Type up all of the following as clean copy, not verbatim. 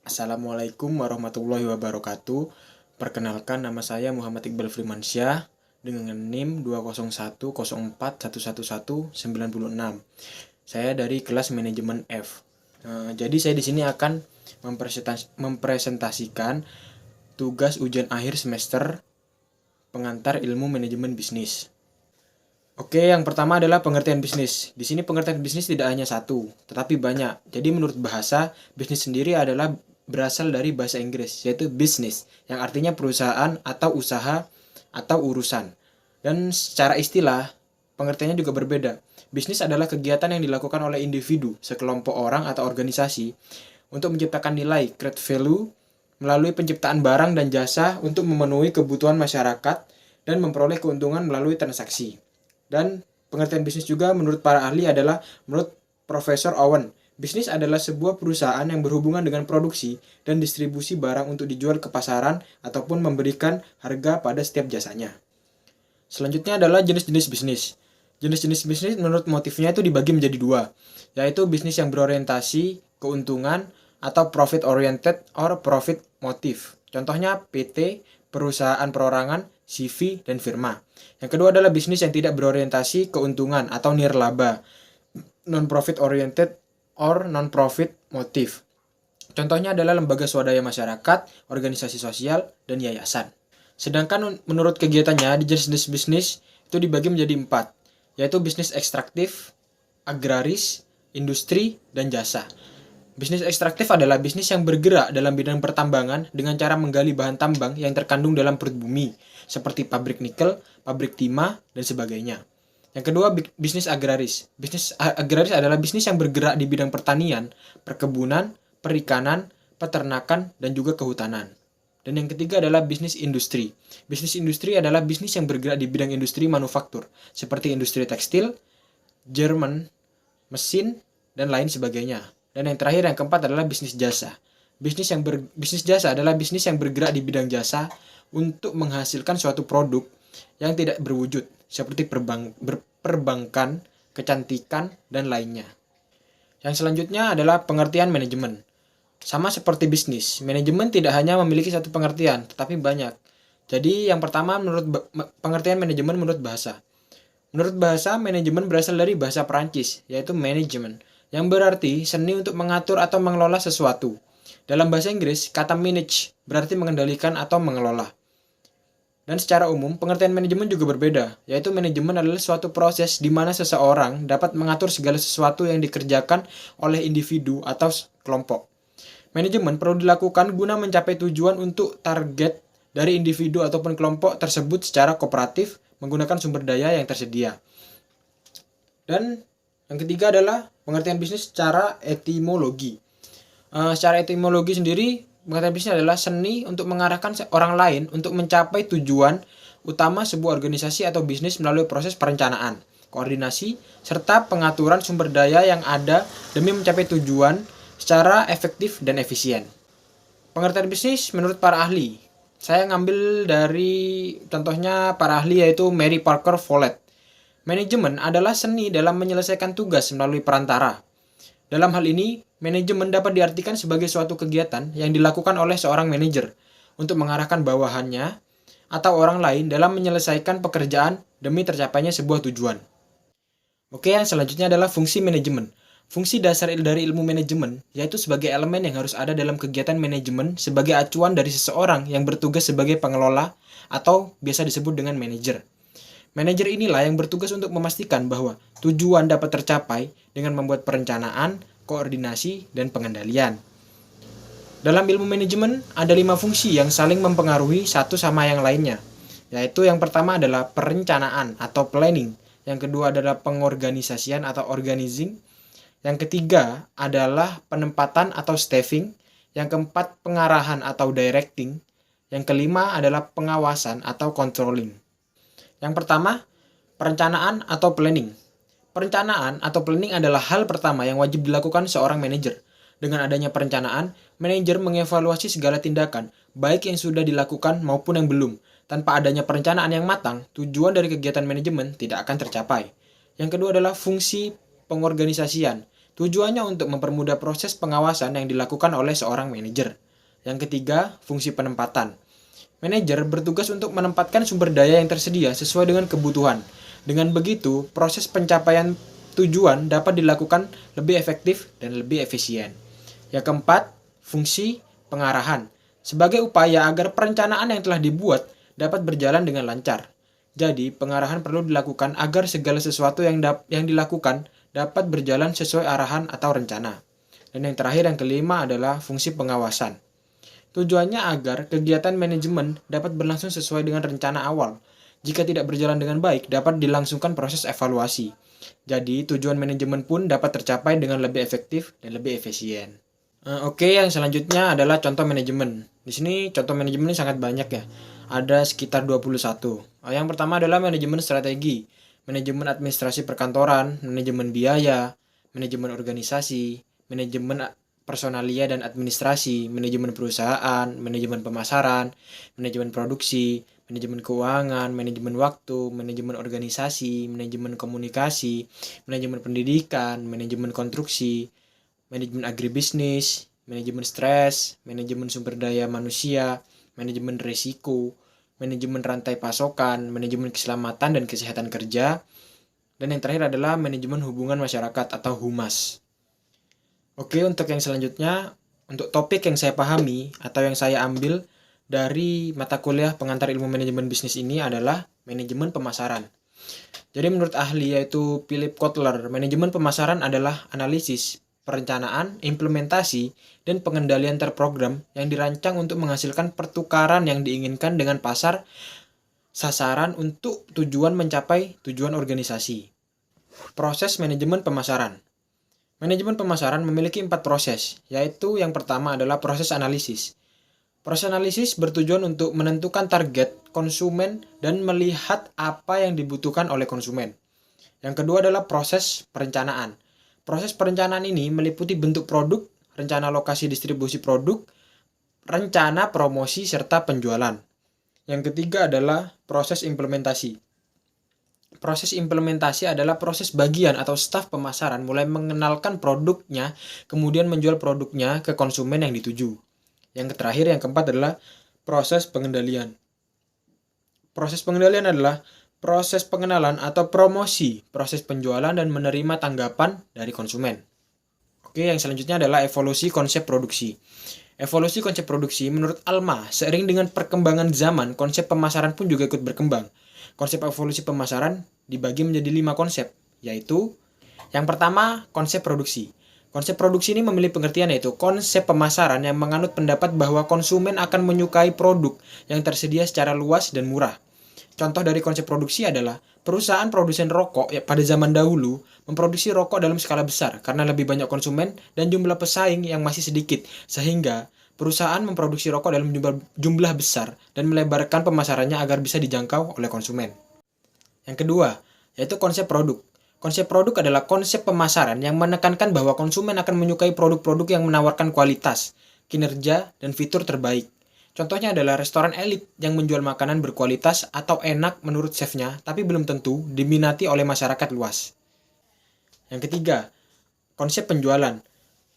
Assalamualaikum warahmatullahi wabarakatuh. Perkenalkan, nama saya Muhammad Iqbal Firmansyah dengan NIM 20104111996. Saya dari kelas manajemen F. Jadi saya di sini akan mempresentasikan tugas ujian akhir semester pengantar ilmu manajemen bisnis. Oke, yang pertama adalah pengertian bisnis. Di sini pengertian bisnis tidak hanya satu, tetapi banyak. Jadi menurut bahasa, bisnis sendiri adalah berasal dari bahasa Inggris, yaitu business, yang artinya perusahaan atau usaha atau urusan. Dan secara istilah, pengertiannya juga berbeda. Bisnis adalah kegiatan yang dilakukan oleh individu, sekelompok orang atau organisasi untuk menciptakan nilai, create value, melalui penciptaan barang dan jasa untuk memenuhi kebutuhan masyarakat dan memperoleh keuntungan melalui transaksi. Dan pengertian bisnis juga menurut para ahli adalah, menurut Profesor Owen, bisnis adalah sebuah perusahaan yang berhubungan dengan produksi dan distribusi barang untuk dijual ke pasaran ataupun memberikan harga pada setiap jasanya. Selanjutnya adalah jenis-jenis bisnis. Jenis-jenis bisnis menurut motifnya itu dibagi menjadi dua, yaitu bisnis yang berorientasi keuntungan atau profit oriented or profit motive. Contohnya PT, perusahaan perorangan, CV, dan firma. Yang kedua adalah bisnis yang tidak berorientasi keuntungan atau nirlaba, non-profit oriented or non-profit motive. Contohnya adalah lembaga swadaya masyarakat, organisasi sosial, dan yayasan. Sedangkan menurut kegiatannya di jenis bisnis itu dibagi menjadi 4, yaitu bisnis ekstraktif, agraris, industri, dan jasa. Bisnis ekstraktif adalah bisnis yang bergerak dalam bidang pertambangan dengan cara menggali bahan tambang yang terkandung dalam perut bumi, seperti pabrik nikel, pabrik timah, dan sebagainya. Yang kedua, bisnis agraris. Bisnis agraris adalah bisnis yang bergerak di bidang pertanian, perkebunan, perikanan, peternakan, dan juga kehutanan. Dan yang ketiga adalah bisnis industri. Bisnis industri adalah bisnis yang bergerak di bidang industri manufaktur, seperti industri tekstil, Jerman, mesin, dan lain sebagainya. Dan yang terakhir, yang keempat adalah bisnis jasa. Bisnis jasa adalah bisnis yang bergerak di bidang jasa untuk menghasilkan suatu produk yang tidak berwujud, seperti perbankan, kecantikan, dan lainnya. Yang selanjutnya adalah pengertian manajemen. Sama seperti bisnis, manajemen tidak hanya memiliki satu pengertian, tetapi banyak. Jadi yang pertama, pengertian manajemen menurut bahasa. Menurut bahasa, manajemen berasal dari bahasa Perancis, yaitu management, yang berarti seni untuk mengatur atau mengelola sesuatu. Dalam bahasa Inggris, kata manage berarti mengendalikan atau mengelola. Dan secara umum, pengertian manajemen juga berbeda, yaitu manajemen adalah suatu proses di mana seseorang dapat mengatur segala sesuatu yang dikerjakan oleh individu atau kelompok. Manajemen perlu dilakukan guna mencapai tujuan untuk target dari individu ataupun kelompok tersebut secara kooperatif menggunakan sumber daya yang tersedia. Dan yang ketiga adalah pengertian bisnis secara etimologi. Secara etimologi sendiri, pengertian bisnis adalah seni untuk mengarahkan orang lain untuk mencapai tujuan utama sebuah organisasi atau bisnis melalui proses perencanaan, koordinasi, serta pengaturan sumber daya yang ada demi mencapai tujuan secara efektif dan efisien. Pengertian bisnis menurut para ahli. Saya ngambil dari contohnya para ahli yaitu Mary Parker Follett. Manajemen adalah seni dalam menyelesaikan tugas melalui perantara. Dalam hal ini, manajemen dapat diartikan sebagai suatu kegiatan yang dilakukan oleh seorang manajer untuk mengarahkan bawahannya atau orang lain dalam menyelesaikan pekerjaan demi tercapainya sebuah tujuan. Oke, yang selanjutnya adalah fungsi manajemen. Fungsi dasar dari ilmu manajemen yaitu sebagai elemen yang harus ada dalam kegiatan manajemen sebagai acuan dari seseorang yang bertugas sebagai pengelola atau biasa disebut dengan manajer. Manajer inilah yang bertugas untuk memastikan bahwa tujuan dapat tercapai dengan membuat perencanaan, koordinasi, dan pengendalian. Dalam ilmu manajemen, ada 5 fungsi yang saling mempengaruhi satu sama yang lainnya, yaitu yang pertama adalah perencanaan atau planning, yang kedua adalah pengorganisasian atau organizing, yang ketiga adalah penempatan atau staffing, yang keempat pengarahan atau directing, yang kelima adalah pengawasan atau controlling. Yang pertama, perencanaan atau planning. Perencanaan atau planning adalah hal pertama yang wajib dilakukan seorang manajer. Dengan adanya perencanaan, manajer mengevaluasi segala tindakan, baik yang sudah dilakukan maupun yang belum. Tanpa adanya perencanaan yang matang, tujuan dari kegiatan manajemen tidak akan tercapai. Yang kedua adalah fungsi pengorganisasian. Tujuannya untuk mempermudah proses pengawasan yang dilakukan oleh seorang manajer. Yang ketiga, fungsi penempatan. Manajer bertugas untuk menempatkan sumber daya yang tersedia sesuai dengan kebutuhan. Dengan begitu, proses pencapaian tujuan dapat dilakukan lebih efektif dan lebih efisien. Yang keempat, fungsi pengarahan. Sebagai upaya agar perencanaan yang telah dibuat dapat berjalan dengan lancar. Jadi, pengarahan perlu dilakukan agar segala sesuatu yang dilakukan dapat berjalan sesuai arahan atau rencana. Dan yang terakhir, yang kelima adalah fungsi pengawasan. Tujuannya agar kegiatan manajemen dapat berlangsung sesuai dengan rencana awal. Jika tidak berjalan dengan baik, dapat dilangsungkan proses evaluasi. Jadi, tujuan manajemen pun dapat tercapai dengan lebih efektif dan lebih efisien. Oke, yang selanjutnya adalah contoh manajemen. Di sini contoh manajemen ini sangat banyak ya. Ada sekitar 21. Yang pertama adalah manajemen strategi, manajemen administrasi perkantoran, manajemen biaya, manajemen organisasi, manajemen personalia dan administrasi, manajemen perusahaan, manajemen pemasaran, manajemen produksi, manajemen keuangan, manajemen waktu, manajemen organisasi, manajemen komunikasi, manajemen pendidikan, manajemen konstruksi, manajemen agribisnis, manajemen stres, manajemen sumber daya manusia, manajemen risiko, manajemen rantai pasokan, manajemen keselamatan dan kesehatan kerja, dan yang terakhir adalah manajemen hubungan masyarakat atau humas. Oke, untuk yang selanjutnya, untuk topik yang saya pahami atau yang saya ambil dari mata kuliah pengantar ilmu manajemen bisnis ini adalah manajemen pemasaran. Jadi menurut ahli yaitu Philip Kotler, manajemen pemasaran adalah analisis, perencanaan, implementasi, dan pengendalian terprogram yang dirancang untuk menghasilkan pertukaran yang diinginkan dengan pasar sasaran untuk tujuan mencapai tujuan organisasi. Proses manajemen pemasaran. Manajemen pemasaran memiliki 4 proses, yaitu yang pertama adalah proses analisis. Proses analisis bertujuan untuk menentukan target konsumen dan melihat apa yang dibutuhkan oleh konsumen. Yang kedua adalah proses perencanaan. Proses perencanaan ini meliputi bentuk produk, rencana lokasi distribusi produk, rencana promosi, serta penjualan. Yang ketiga adalah proses implementasi. Proses implementasi adalah proses bagian atau staf pemasaran mulai mengenalkan produknya, kemudian menjual produknya ke konsumen yang dituju. Yang terakhir, yang keempat adalah proses pengendalian. Proses pengendalian adalah proses pengenalan atau promosi, proses penjualan dan menerima tanggapan dari konsumen. Oke, yang selanjutnya adalah evolusi konsep produksi. Evolusi konsep produksi menurut Alma, seiring dengan perkembangan zaman, konsep pemasaran pun juga ikut berkembang. Konsep evolusi pemasaran dibagi menjadi 5 konsep, yaitu yang pertama, konsep produksi. Konsep produksi ini memiliki pengertian yaitu konsep pemasaran yang menganut pendapat bahwa konsumen akan menyukai produk yang tersedia secara luas dan murah. Contoh dari konsep produksi adalah perusahaan produsen rokok pada zaman dahulu memproduksi rokok dalam skala besar karena lebih banyak konsumen dan jumlah pesaing yang masih sedikit, sehingga perusahaan memproduksi rokok dalam jumlah besar dan melebarkan pemasarannya agar bisa dijangkau oleh konsumen. Yang kedua, yaitu konsep produk. Konsep produk adalah konsep pemasaran yang menekankan bahwa konsumen akan menyukai produk-produk yang menawarkan kualitas, kinerja, dan fitur terbaik. Contohnya adalah restoran elit yang menjual makanan berkualitas atau enak menurut chefnya, tapi belum tentu diminati oleh masyarakat luas. Yang ketiga, konsep penjualan.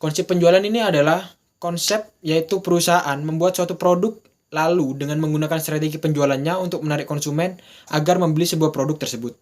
Konsep penjualan ini adalah konsep yaitu perusahaan membuat suatu produk lalu dengan menggunakan strategi penjualannya untuk menarik konsumen agar membeli sebuah produk tersebut.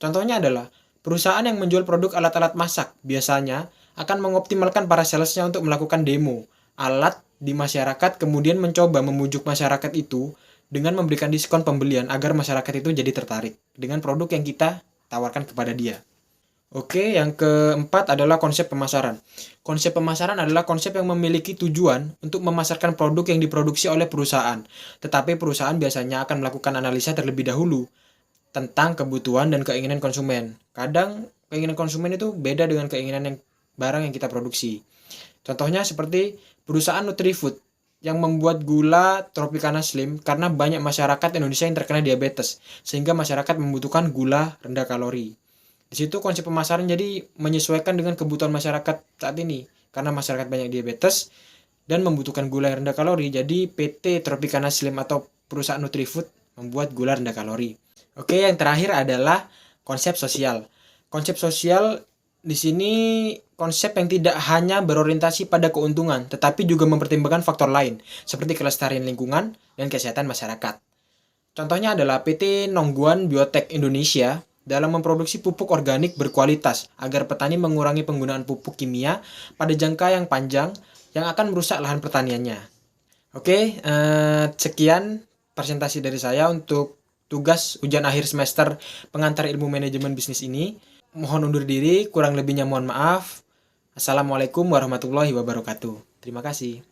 Contohnya adalah perusahaan yang menjual produk alat-alat masak biasanya akan mengoptimalkan para salesnya untuk melakukan demo alat di masyarakat, kemudian mencoba memujuk masyarakat itu dengan memberikan diskon pembelian agar masyarakat itu jadi tertarik dengan produk yang kita tawarkan kepada dia. Oke, yang keempat adalah konsep pemasaran. Konsep pemasaran adalah konsep yang memiliki tujuan untuk memasarkan produk yang diproduksi oleh perusahaan. Tetapi perusahaan biasanya akan melakukan analisa terlebih dahulu tentang kebutuhan dan keinginan konsumen. Kadang keinginan konsumen itu beda dengan keinginan yang barang yang kita produksi. Contohnya seperti perusahaan Nutrifood yang membuat gula Tropicana Slim karena banyak masyarakat Indonesia yang terkena diabetes, sehingga masyarakat membutuhkan gula rendah kalori. Di situ konsep pemasaran jadi menyesuaikan dengan kebutuhan masyarakat saat ini. Karena masyarakat banyak diabetes dan membutuhkan gula yang rendah kalori, jadi PT Tropicana Slim atau perusahaan Nutrifood membuat gula rendah kalori. Oke, yang terakhir adalah konsep sosial. Konsep sosial di sini konsep yang tidak hanya berorientasi pada keuntungan, tetapi juga mempertimbangkan faktor lain, seperti kelestarian lingkungan dan kesehatan masyarakat. Contohnya adalah PT Nongguan Biotek Indonesia dalam memproduksi pupuk organik berkualitas agar petani mengurangi penggunaan pupuk kimia pada jangka yang panjang yang akan merusak lahan pertaniannya. Oke, sekian presentasi dari saya untuk tugas ujian akhir semester pengantar ilmu manajemen bisnis ini. Mohon undur diri, kurang lebihnya mohon maaf. Assalamualaikum warahmatullahi wabarakatuh. Terima kasih.